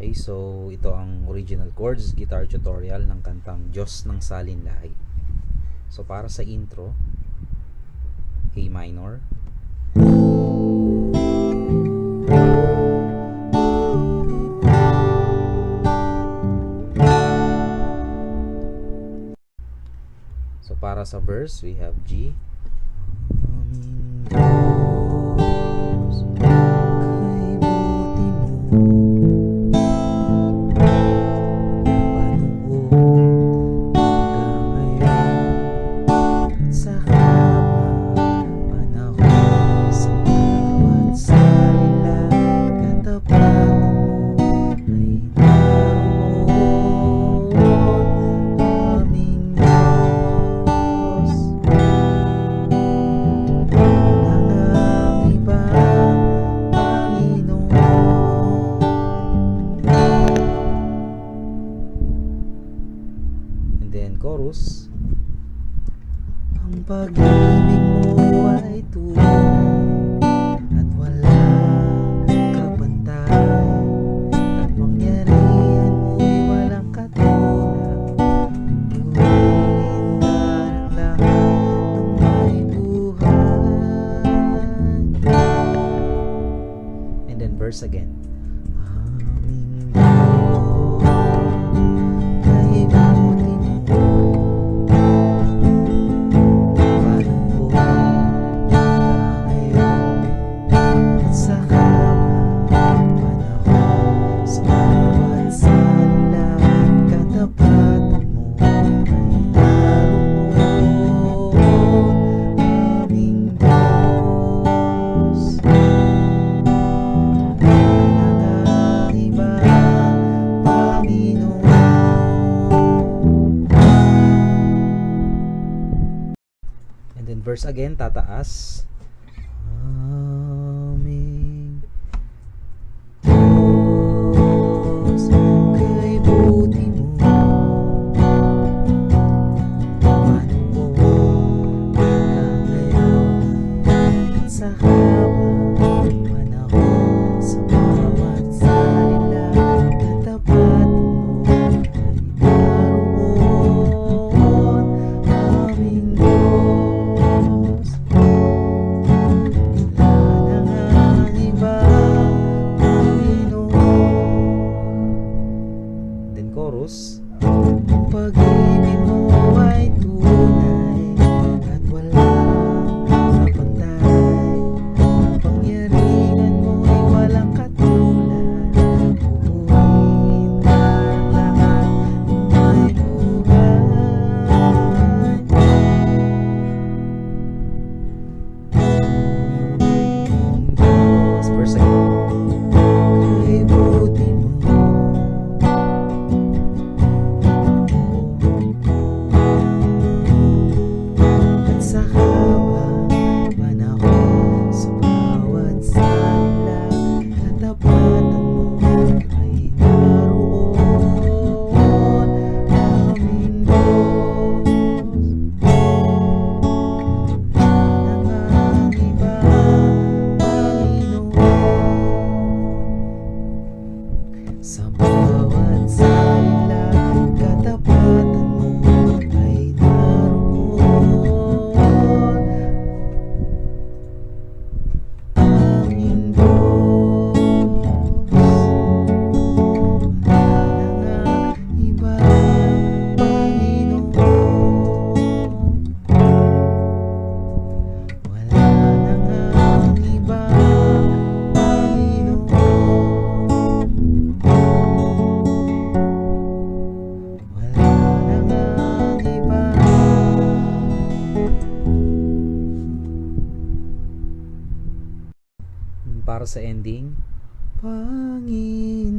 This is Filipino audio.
Okay, so ito ang original chords guitar tutorial ng kantang Diyos ng Salinlahi. So para sa intro, A minor, so para sa verse, we have G. Then chorus, ang pag-ibig mo ay tunay at walang kapantay, kapangyarihan mo'y walang katulad, tuwin ka ng lahat ng may buhay. And then verse again, aming and then verse again, tataas. Aming Diyos, kay buti mo, manuo hanggang ngayon, at sa habang panahon, sa bawat salita, katapat mo ay naroon, aming Diyos. Then chorus, pag-ibig mo ay tunay at walang kapantay, kapangyarihan mo ay walang katulad, buuin ka ang lahat ng may buhay. Diyos, verse again, kay buti mo, at sa habang panahon, sa bawat salita, katapatan mo ay naroon, aming Diyos. Wala nang iba, sa bawat salita, katapatan mo ay naroon, aming Diyos. Wala nang iba, Panginoon. Wala nang iba, Panginoon. Para sa ending, Panginoon.